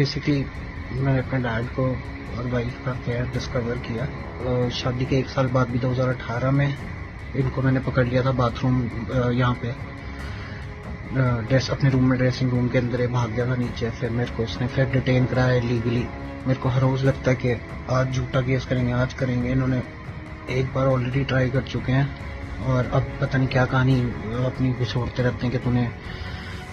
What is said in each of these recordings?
Basically मैंने अपने dad को और वाइफ का अफेयर डिस्कवर किया। शादी के 1 साल बाद भी 2018 में इनको मैंने पकड़ लिया था बाथरूम यहाँ पे अपने रूम में, ड्रेसिंग रूम के अंदर भाग गया था नीचे। फिर मेरे को उसने फिर डिटेन कराया लीगली। मेरे को हर रोज़ लगता है कि आज झूठा केस करेंगे, आज करेंगे। इन्होंने एक बार ऑलरेडी ट्राई कर चुके हैं और अब पता नहीं क्या कहानी अपनी घुसोड़ते रहते हैं कि तूने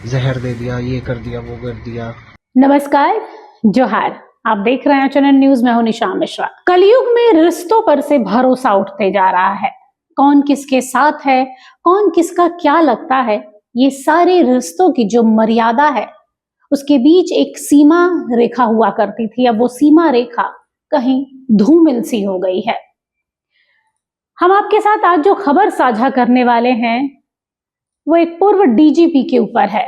जहर दे दिया, ये कर दिया, वो कर दिया। नमस्कार, जोहार। आप देख रहे हैं चैनल न्यूज में हूं निशा मिश्रा। कलयुग में रिश्तों पर से भरोसा उठते जा रहा है। कौन किसके साथ है, कौन किसका क्या लगता है, ये सारे रिश्तों की जो मर्यादा है उसके बीच एक सीमा रेखा हुआ करती थी। अब वो सीमा रेखा कहीं धूमिल सी हो गई है। हम आपके साथ आज जो खबर साझा करने वाले हैं वो एक पूर्व डीजीपी के ऊपर है।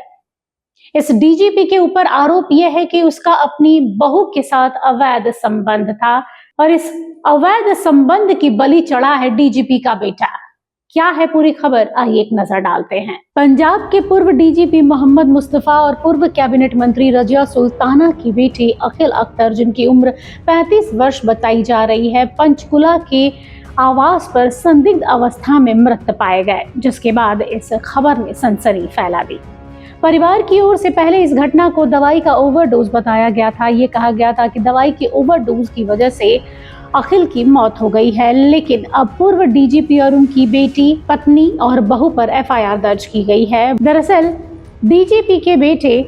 इस डीजीपी के ऊपर आरोप यह है कि उसका अपनी बहू के साथ अवैध संबंध था और इस अवैध संबंध की बलि चढ़ा है डीजीपी का बेटा। क्या है पूरी खबर, आइए एक नजर डालते हैं। पंजाब के पूर्व डीजीपी मोहम्मद मुस्तफा और पूर्व कैबिनेट मंत्री रजिया सुल्ताना की बेटी अखिल अख्तर, जिनकी उम्र 35 वर्ष बताई जा रही है, पंचकुला के आवास पर संदिग्ध अवस्था में मृत पाए गए, जिसके बाद इस खबर ने सनसनी फैला दी। परिवार की ओर से पहले इस घटना को दवाई का ओवरडोज बताया गया था। ये कहा गया था कि दवाई के ओवरडोज की वजह से अखिल की मौत हो गई है, लेकिन अब पूर्व डीजीपी और उनकी बेटी, पत्नी और बहू पर एफआईआर दर्ज की गई है। दरअसल डीजीपी के बेटे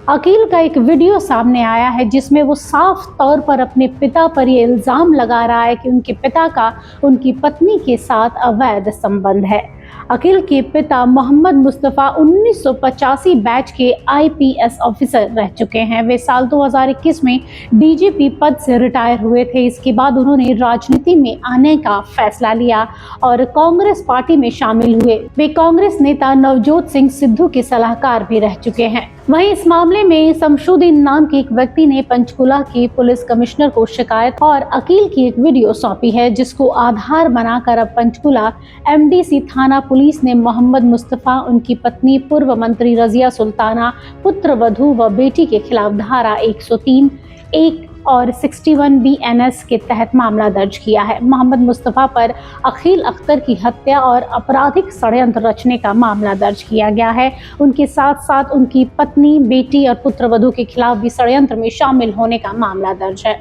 अकील का एक वीडियो सामने आया है जिसमें वो साफ तौर पर अपने पिता पर ये इल्जाम लगा रहा है कि उनके पिता का उनकी पत्नी के साथ अवैध संबंध है। अकील के पिता मोहम्मद मुस्तफा 1985 बैच के आईपीएस ऑफिसर रह चुके हैं। वे साल 2021 में डीजीपी पद से रिटायर हुए थे। इसके बाद उन्होंने राजनीति में आने का फैसला लिया और कांग्रेस पार्टी में शामिल हुए। वे कांग्रेस नेता नवजोत सिंह सिद्धू के सलाहकार भी रह चुके हैं। वहीं इस मामले में शमशुद्दीन नाम के एक व्यक्ति ने पंचकुला के पुलिस कमिश्नर को शिकायत और अकील की एक वीडियो सौंपी है, जिसको आधार बनाकर अब पंचकुला एमडीसी थाना पुलिस ने मोहम्मद मुस्तफा, उनकी पत्नी पूर्व मंत्री रजिया सुल्ताना, पुत्रवधू व बेटी के खिलाफ धारा 103, 1 और 61 BNS के तहत मामला दर्ज किया है। मोहम्मद मुस्तफा पर अखिल अख्तर की हत्या और आपराधिक षड्यंत्र रचने का मामला दर्ज किया गया है। उनके साथ साथ उनकी पत्नी, बेटी और पुत्रवधू के खिलाफ भी षड्यंत्र में शामिल होने का मामला दर्ज है।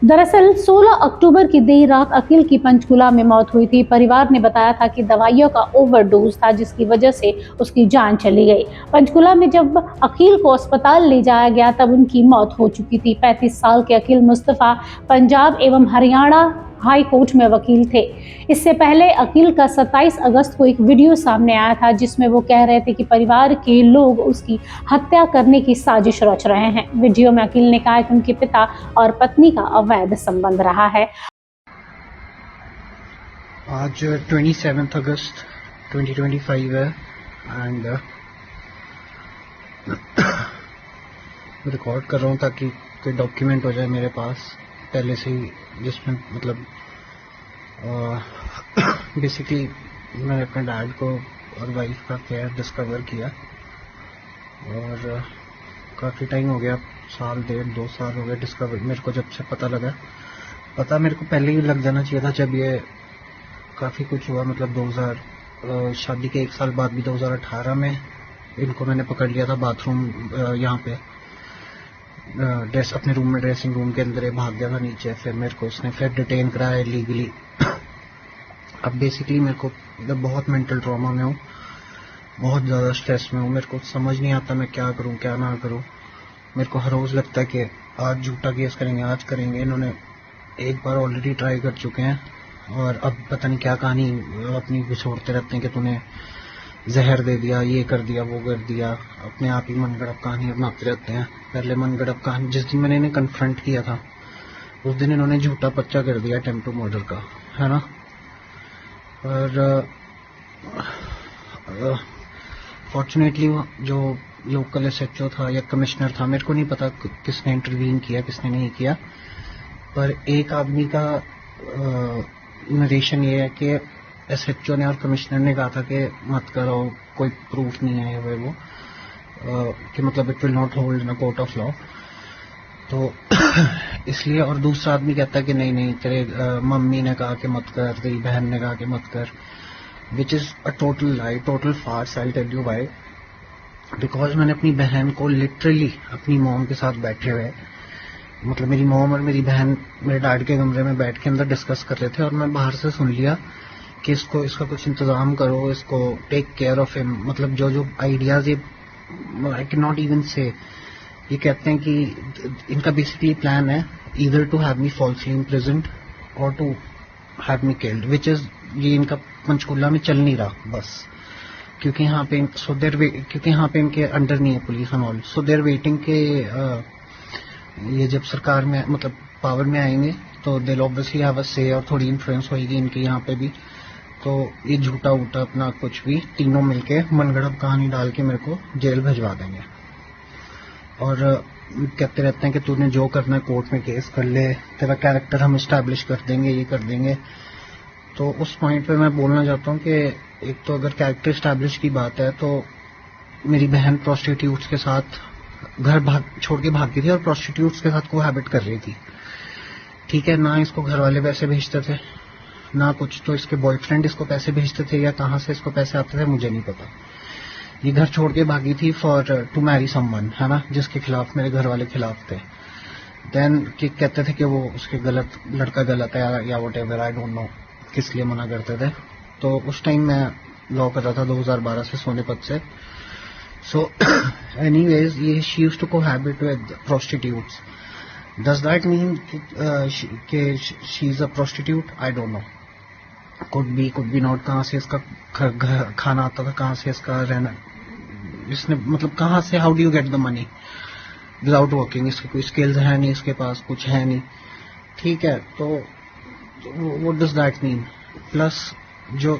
दरअसल 16 अक्टूबर की देर रात अखिल की पंचकुला में मौत हुई थी। परिवार ने बताया था कि दवाइयों का ओवरडोज था, जिसकी वजह से उसकी जान चली गई। पंचकुला में जब अखिल को अस्पताल ले जाया गया तब उनकी मौत हो चुकी थी। 35 साल के अखिल मुस्तफा पंजाब एवं हरियाणा हाई कोर्ट में वकील थे। इससे पहले अकील का 27 अगस्त को एक वीडियो सामने आया था जिसमें वो कह रहे थे कि परिवार के लोग उसकी हत्या करने की साजिश रच रहे हैं। वीडियो में अकील ने कहा कि उनके पिता और पत्नी का अवैध संबंध रहा है। आज 27 अगस्त 2025 है एंड रिकॉर्ड कर रहा हूँ ताकि कोई डॉक्यूमेंट हो जाए मेरे पास पहले से ही, जिसमें मतलब बेसिकली मैंने अपने डैड को और वाइफ का अफेयर डिस्कवर किया और काफ़ी टाइम हो गया, साल 1.5-2 साल हो गए डिस्कवर मेरे को, जब से पता लगा। पता मेरे को पहले ही लग जाना चाहिए था जब ये काफ़ी कुछ हुआ। मतलब 2000 शादी के 1 साल बाद भी 2018 में इनको मैंने पकड़ लिया था बाथरूम यहाँ पे अपने रूम में, ड्रेसिंग रूम के अंदर भाग गया था नीचे। फिर मेरे को उसने फिर डिटेन कराया लीगली। अब बेसिकली मेरे को बहुत मेंटल ट्रॉमा में हूँ, बहुत ज़्यादा स्ट्रेस में हूँ। मेरे को समझ नहीं आता मैं क्या करूँ क्या ना करूँ। मेरे को हर रोज़ लगता है कि आज झूठा केस करेंगे, आज करेंगे। इन्होंने एक बार ऑलरेडी ट्राई कर चुके हैं और अब पता नहीं क्या कहानी अपनी घुसोड़ते रहते हैं कि तूने जहर दे दिया, ये कर दिया, वो कर दिया। अपने आप ही मनगढ़ंत कहानी बनाते रहते हैं। पहले मनगढ़ंत कहानी जिस दिन मैंने इन्हें कन्फ्रंट किया था उस दिन इन्होंने झूठा पर्चा कर दिया टेम्पो मर्डर का, है ना। और फॉर्चुनेटली जो लोकल एसएचओ था या कमिश्नर था, मेरे को नहीं पता किसने इंटरवीन किया किसने नहीं किया, पर एक आदमी का नरेशन ये है कि एसएचओ ने और कमिश्नर ने कहा था कि मत करो, कोई प्रूफ नहीं है वो कि मतलब it will not hold in a court of law. तो इसलिए, और दूसरा आदमी कहता है कि नहीं नहीं तेरे मम्मी ने कहा कि मत कर, तेरी बहन ने कहा कि मत कर, which is a total lie, total farce. I tell you why. Because मैंने अपनी बहन को लिटरली अपनी मॉम के साथ बैठे हुए, मतलब मेरी मॉम और मेरी बहन मेरे डैड के कमरे में बैठ के अंदर डिस्कस कर रहे थे, और मैं बाहर से सुन लिया कि इसका कुछ इंतजाम करो, इसको टेक केयर ऑफ हिम। मतलब जो आइडियाज ये आई कैन नॉट इवन से, ये कहते हैं कि इनका बेसिकली प्लान है either to have me falsely imprisoned और to have me killed, which is ये इनका पंचकुला में चल नहीं रहा बस, क्योंकि यहाँ पे क्योंकि यहाँ पे इनके अंडर नहीं है police and all, so there waiting के ये जब सरकार में मतलब पावर में आएंगे तो दे ऑब्वियसली हैव अ से, और थोड़ी इन्फ्लुएंस होगी इनके यहाँ पे भी। तो ये झूठा उठा अपना कुछ भी तीनों मिलके मनगढ़ंत कहानी डाल के मेरे को जेल भिजवा देंगे, और कहते रहते हैं कि तूने जो करना है कोर्ट में केस कर ले, तेरा कैरेक्टर हम एस्टैब्लिश कर देंगे, ये कर देंगे। तो उस पॉइंट पे मैं बोलना चाहता हूँ कि एक तो अगर कैरेक्टर एस्टैब्लिश की बात है तो मेरी बहन प्रोस्टिट्यूट्स के साथ घर छोड़ के भागी थी और प्रोस्टिट्यूट्स के साथ कोहैबिट कर रही थी, ठीक है ना। इसको घर वाले पैसे भेजते थे ना कुछ, तो इसके बॉयफ्रेंड इसको पैसे भेजते थे, या कहाँ से इसको पैसे आते थे मुझे नहीं पता। ये घर छोड़ के भागी थी फॉर टू मैरी समवन, है ना, जिसके खिलाफ मेरे घर वाले खिलाफ थे। देन कहते थे कि वो उसके लड़का गलत है या what ever, I don't no किस लिए मना करते थे। तो उस टाइम मैं लॉ कर रहा था 2012 से सोनीपत से। सो एनीवेज ये she used to cohabit with prostitutes. Does that mean कि she is a prostitute? I don't know, could be not. कहाँ से इसका खाना आता था, कहाँ से इसका रहना, इसने मतलब कहाँ से, how do you get the money without working? इसके कोई स्किल्स है नहीं, इसके पास कुछ है नहीं, ठीक है। तो what does that mean? Plus जो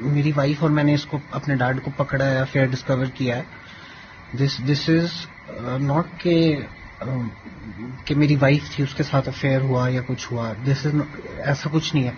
मेरी वाइफ और मैंने इसको अपने डैड को पकड़ा है, अफेयर डिस्कवर किया है, दिस इज नॉट कि मेरी वाइफ थी उसके साथ अफेयर हुआ या कुछ हुआ, दिस इज ऐसा कुछ नहीं है।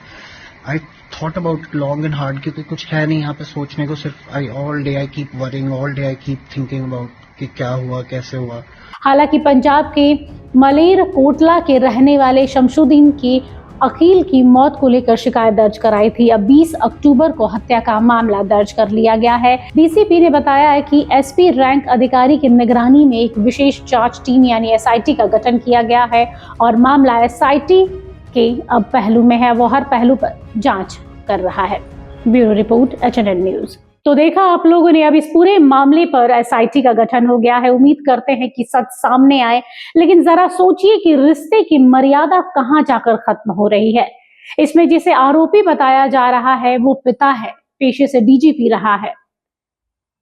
I thought about long and hard, क्योंकि कुछ है नहीं यहाँ पे सोचने को, सिर्फ all day I keep worrying, all day I keep thinking about कि क्या हुआ, कैसे हुआ। हालांकि पंजाब के मलेर कोटला के रहने वाले शमशुद्दीन की अकील की मौत को लेकर शिकायत दर्ज कराई थी। अब 20 अक्टूबर को हत्या का मामला दर्ज कर लिया गया है। डीसीपी ने बताया है कि एसपी रैंक अधिकारी की निगरानी में एक विशेष जांच टीम यानी एसआईटी का गठन किया गया है, और मामला एसआईटी के अब पहलू में है, वो हर पहलू पर जांच कर रहा है। Bureau report HNN news. तो देखा आप लोगों ने, अब इस पूरे मामले पर एसआईटी का गठन हो गया है। उम्मीद करते हैं कि सच सामने आए, लेकिन जरा सोचिए कि रिश्ते की मर्यादा कहां जाकर खत्म हो रही है। इसमें जिसे आरोपी बताया जा रहा है वो पिता है, पेशे से डीजीपी रहा है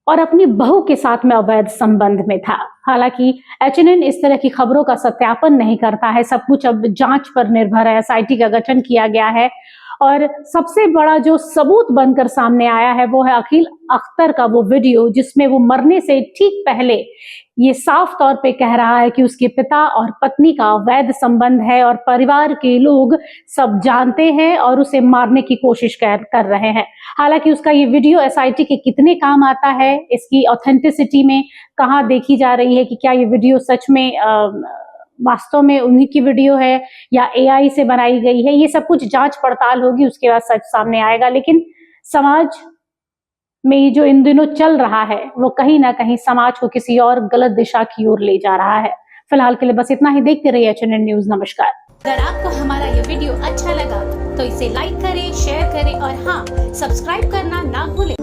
और अपनी बहू के साथ में अवैध संबंध में था। हालांकि HNN इस तरह की खबरों का सत्यापन नहीं करता है, सब कुछ अब जांच पर निर्भर है। एसआईटी का गठन किया गया है और सबसे बड़ा जो सबूत बनकर सामने आया है वो है अकील अख्तर का वो वीडियो, जिसमें वो मरने से ठीक पहले ये साफ तौर पे कह रहा है कि उसके पिता और पत्नी का अवैध संबंध है और परिवार के लोग सब जानते हैं और उसे मारने की कोशिश कर रहे हैं। हालांकि उसका ये वीडियो एसआईटी के कितने काम आता है, इसकी ऑथेंटिसिटी में कहाँ देखी जा रही है कि क्या ये वीडियो सच में वास्तव में उन्हीं की वीडियो है या एआई से बनाई गई है, ये सब कुछ जांच पड़ताल होगी, उसके बाद सच सामने आएगा। लेकिन समाज में ये जो इन दिनों चल रहा है वो कहीं ना कहीं समाज को किसी और गलत दिशा की ओर ले जा रहा है। फिलहाल के लिए बस इतना ही। देखते रहिए HNN न्यूज। नमस्कार। अगर आपको हमारा ये वीडियो अच्छा लगा तो इसे लाइक करें, शेयर करें और हाँ, सब्सक्राइब करना ना भूलें।